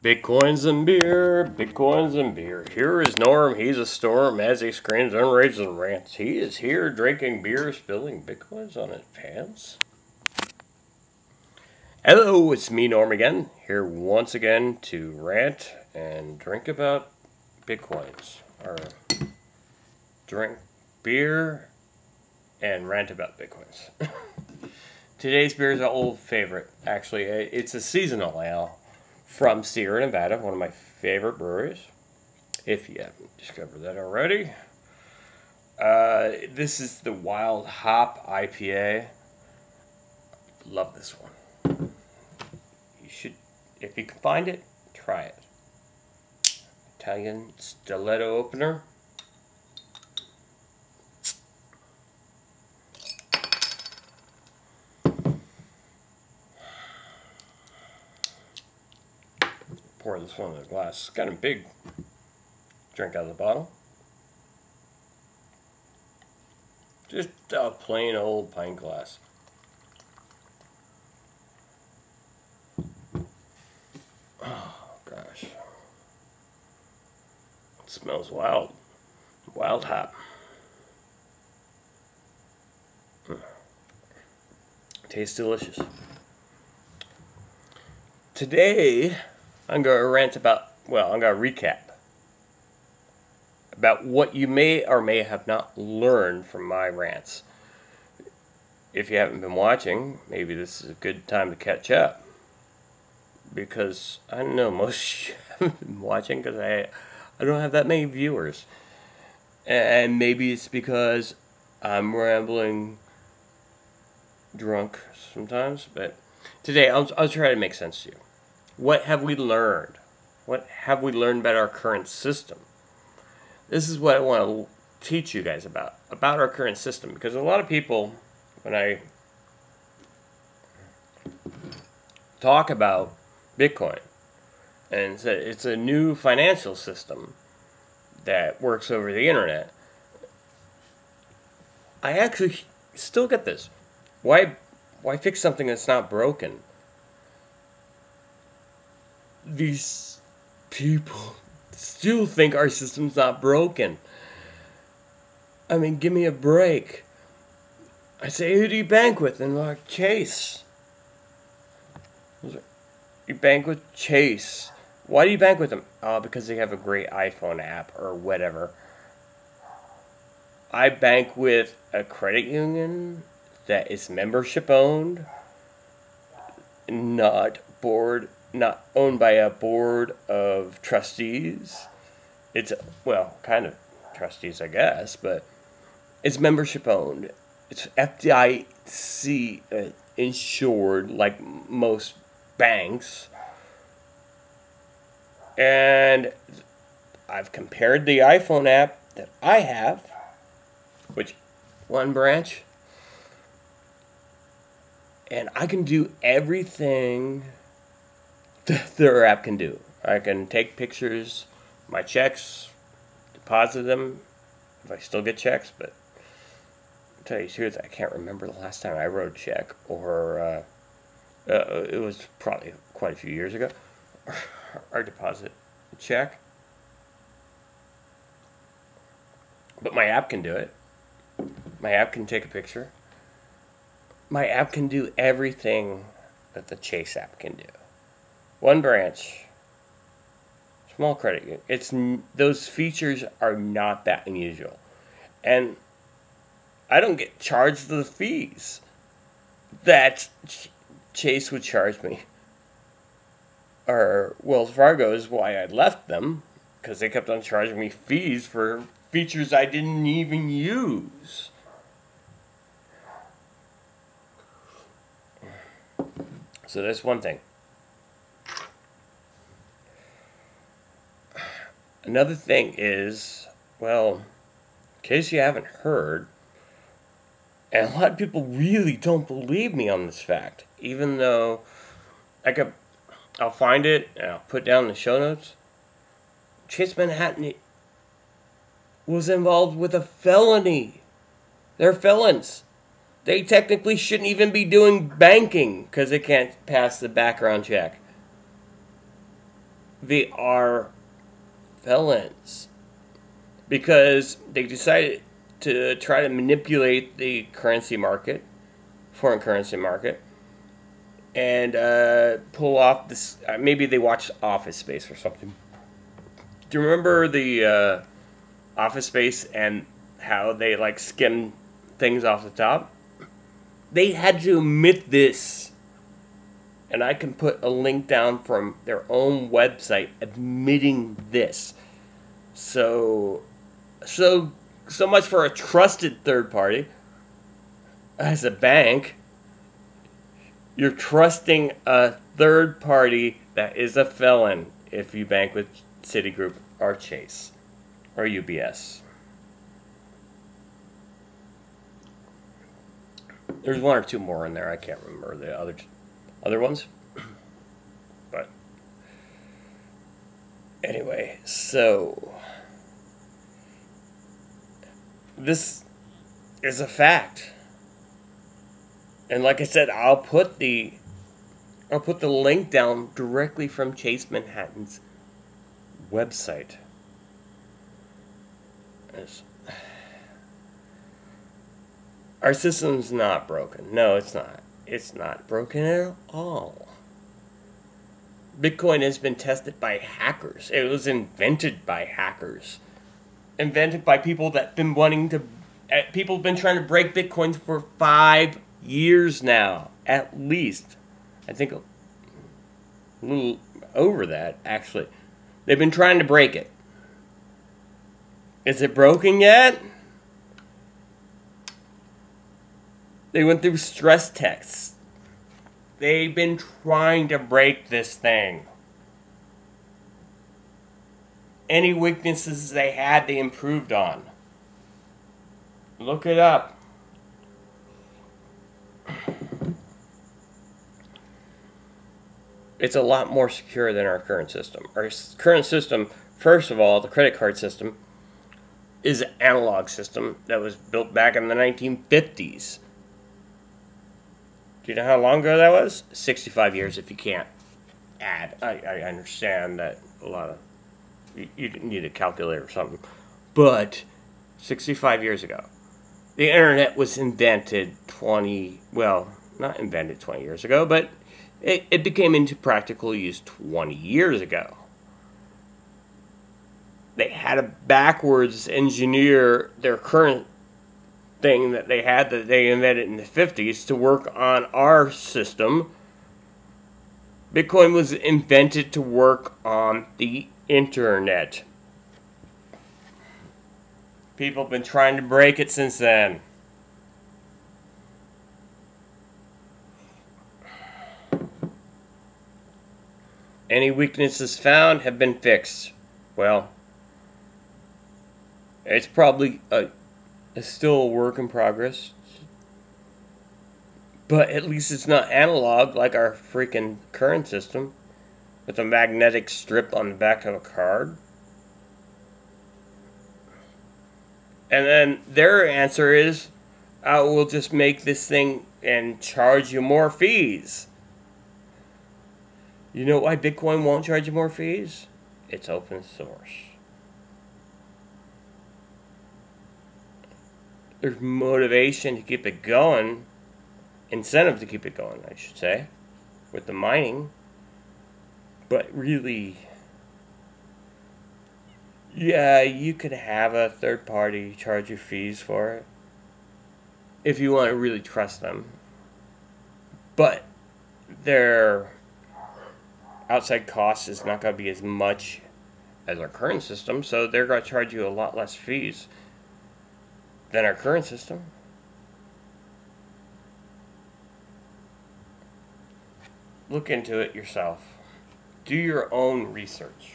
Bitcoins and beer, Bitcoins and beer. Here is Norm, he's a storm as he screams unraged and rants. He is here drinking beer, spilling Bitcoins on his pants. Hello, it's me, Norm, again, here once again to rant and drink about Bitcoins. Or drink beer and rant about Bitcoins. Today's beer is an old favorite. Actually, it's a seasonal ale from Sierra Nevada, one of my favorite breweries, if you haven't discovered that already. This is the Wild Hop IPA. Love this one. You should, if you can find it, try it. Italian stiletto opener. Pour this one in a glass. It's kind of big. Drink out of the bottle. Just a plain old pint glass. Oh gosh. It smells wild. Wild hop. Tastes delicious. Today, I'm going to rant about, I'm going to recap about what you may or may have not learned from my rants. If you haven't been watching, maybe this is a good time to catch up. Because I don't know, most of you haven't been watching because I don't have that many viewers. And maybe it's because I'm rambling drunk sometimes. But today, I'll try to make sense to you. What have we learned? What have we learned about our current system? This is what I want to teach you guys about our current system. Because a lot of people, when I talk about Bitcoin, and say it's a new financial system that works over the internet, I actually still get this. Why fix something that's not broken? These people still think our system's not broken. I mean, give me a break. I say, who do you bank with? And they're like, Chase. You bank with Chase. Why do you bank with them? Oh, because they have a great iPhone app or whatever. I bank with a credit union that is membership owned, not owned by a board of trustees. It's, kind of trustees, I guess, but it's membership owned. It's FDIC insured, like most banks. And I've compared the iPhone app that I have, which one branch, and I can do everything their app can do. I can take pictures, my checks, deposit them, if I still get checks, but to tell you the truth, I can't remember the last time I wrote a check, or it was probably quite a few years ago, or deposit a check. But my app can do it. My app can take a picture. My app can do everything that the Chase app can do. One branch, small credit union. Those features are not that unusual, and I don't get charged the fees that Chase would charge me, or Wells Fargo is why I left them, because they kept on charging me fees for features I didn't even use. So that's one thing. Another thing is, in case you haven't heard, and a lot of people really don't believe me on this fact, even though I'll find it and I'll put down in the show notes. Chase Manhattan was involved with a felony. They're felons. They technically shouldn't even be doing banking because they can't pass the background check. they are felons because they decided to try to manipulate the currency market, foreign currency market, and pull off this. Maybe they watched Office Space or something. Do you remember the Office Space and how they like skim things off the top? They had to admit this, and I can put a link down from their own website admitting this. So much for a trusted third party. As a bank, you're trusting a third party that is a felon if you bank with Citigroup or Chase or UBS. There's one or two more in there. I can't remember the other ones. But anyway, so this is a fact. And like I said, I'll put the link down directly from Chase Manhattan's website. Our system's not broken. No, it's not. It's not broken at all. Bitcoin has been tested by hackers. It was invented by hackers. Invented by people that been people have been trying to break Bitcoin for 5 years now, at least. I think a little over that, actually. They've been trying to break it. Is it broken yet? They went through stress tests. They've been trying to break this thing. Any weaknesses they had, they improved on. Look it up. It's a lot more secure than our current system. Our current system, first of all, the credit card system, is an analog system that was built back in the 1950s. Do you know how long ago that was? 65 years if you can't add. I understand that a lot of... You need a calculator or something. But 65 years ago. The internet was invented not invented 20 years ago, but it became into practical use 20 years ago. They had to backwards engineer their current thing that they invented in the 50s to work on our system. Bitcoin was invented to work on the internet. People have been trying to break it since then. Any weaknesses found have been fixed. Well, it's probably still a work in progress. But at least it's not analog like our freaking current system with a magnetic strip on the back of a card. And then their answer is, we'll just make this thing and charge you more fees. You know why Bitcoin won't charge you more fees? It's open source. There's motivation to keep it going. Incentive to keep it going, I should say. With the mining. But really... yeah, you could have a third party charge you fees for it. If you want to really trust them. But their outside cost is not going to be as much as our current system, so they're going to charge you a lot less fees than our current system. Look into it yourself. Do your own research.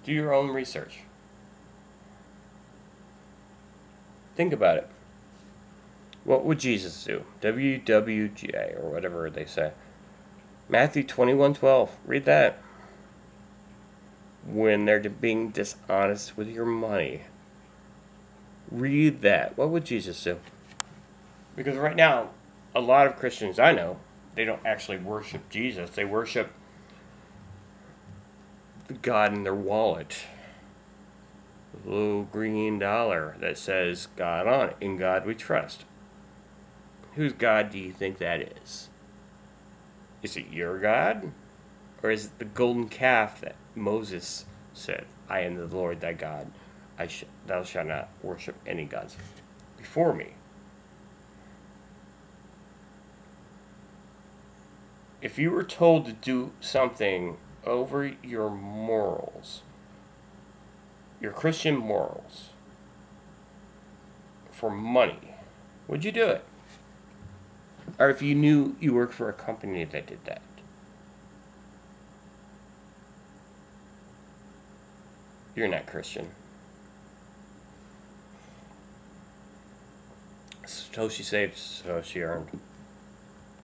Do your own research. Think about it. What would Jesus do? WWJ, or whatever they say. Matthew 21:12. Read that. When they're being dishonest with your money. Read that. What would Jesus do? Because right now, a lot of Christians I know, they don't actually worship Jesus. They worship the God in their wallet. The little green dollar that says God on it. In God we trust. Whose God do you think that is? Is it your God? Or is it the golden calf that Moses said, I am the Lord thy God. Thou shalt not worship any gods before me. If you were told to do something over your morals, your Christian morals, for money, would you do it? Or if you knew you worked for a company that did that? You're not Christian. Satoshi saved, Satoshi earned.